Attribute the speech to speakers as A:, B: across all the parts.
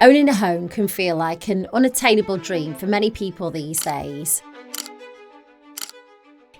A: Owning a home can feel like an unattainable dream for many people these days.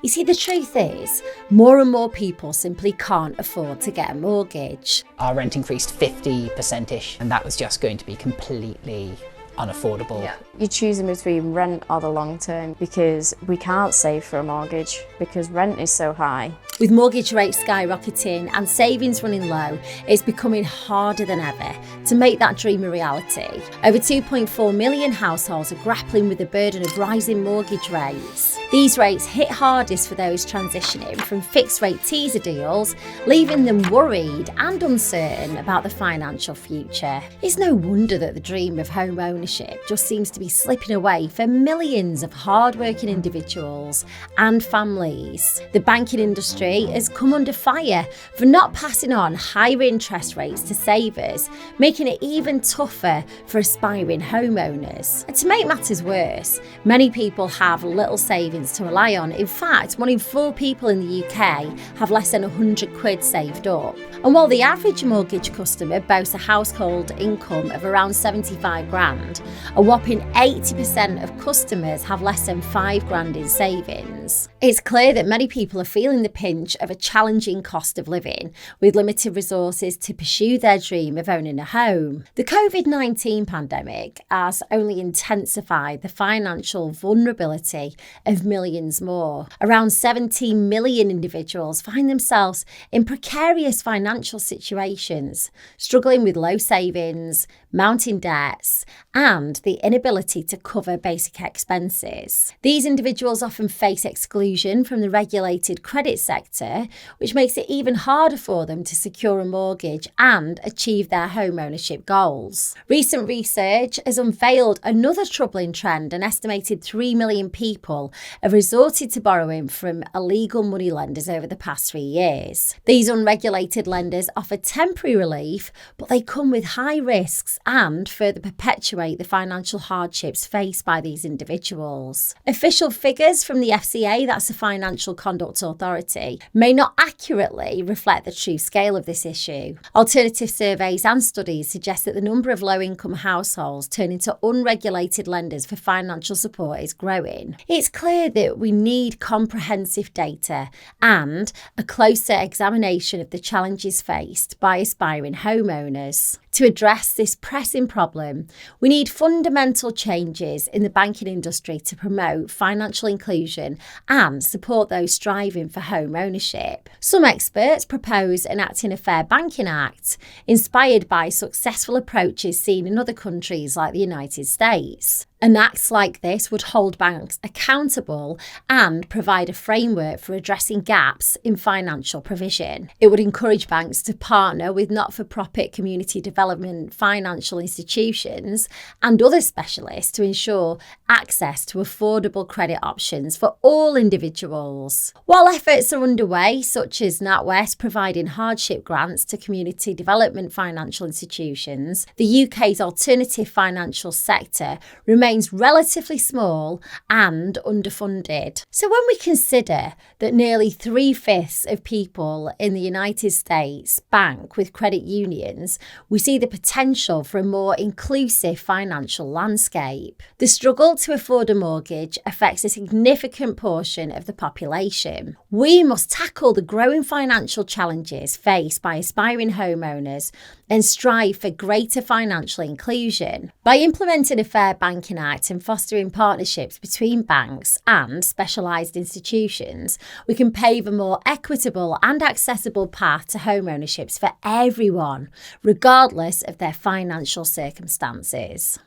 A: You see, the truth is, more and more people simply can't afford to get a mortgage.
B: Our rent increased 50%-ish, and that was just going to be completely unaffordable.
C: Yeah. You're choosing between rent or the long term because we can't save for a mortgage because rent is so high.
A: With mortgage rates skyrocketing and savings running low, it's becoming harder than ever to make that dream a reality. Over 2.4 million households are grappling with the burden of rising mortgage rates. These rates hit hardest for those transitioning from fixed rate teaser deals, leaving them worried and uncertain about the financial future. It's no wonder that the dream of home ownership just seems to be slipping away for millions of hard-working individuals and families. The banking industry has come under fire for not passing on higher interest rates to savers, making it even tougher for aspiring homeowners. And to make matters worse, many people have little savings to rely on. In fact, 1 in 4 people in the UK have less than £100 saved up. And while the average mortgage customer boasts a household income of around 75 grand, a whopping 80% of customers have less than 5 grand in savings. It's clear that many people are feeling the pinch of a challenging cost of living, with limited resources to pursue their dream of owning a home. The COVID-19 pandemic has only intensified the financial vulnerability of millions more. Around 17 million individuals find themselves in precarious financial situations, struggling with low savings, mounting debts, and the inability to cover basic expenses. These individuals often face exclusion from the regulated credit sector, which makes it even harder for them to secure a mortgage and achieve their home ownership goals. Recent research has unveiled another troubling trend. An estimated 3 million people have resorted to borrowing from illegal money lenders over the past 3 years. These unregulated lenders offer temporary relief, but they come with high risks and further perpetuate the financial hardships faced by these individuals. Official figures from the FCA, that's the Financial Conduct Authority, may not accurately reflect the true scale of this issue. Alternative surveys and studies suggest that the number of low-income households turning to unregulated lenders for financial support is growing. It's clear that we need comprehensive data and a closer examination of the challenges faced by aspiring homeowners. To address this pressing problem, we need fundamental changes in the banking industry to promote financial inclusion and support those striving for home ownership. Some experts propose enacting a Fair Banking Act, inspired by successful approaches seen in other countries like the United States. An act like this would hold banks accountable and provide a framework for addressing gaps in financial provision. It would encourage banks to partner with not-for-profit community development financial institutions and other specialists to ensure access to affordable credit options for all individuals. While efforts are underway, such as NatWest providing hardship grants to community development financial institutions, the UK's alternative financial sector remains relatively small and underfunded. So when we consider that nearly 3/5 of people in the United States bank with credit unions, we see the potential for a more inclusive financial landscape. The struggle to afford a mortgage affects a significant portion of the population. We must tackle the growing financial challenges faced by aspiring homeowners and strive for greater financial inclusion. By implementing a Fair Banking Act and fostering partnerships between banks and specialised institutions, we can pave a more equitable and accessible path to home ownership for everyone, regardless of their financial circumstances.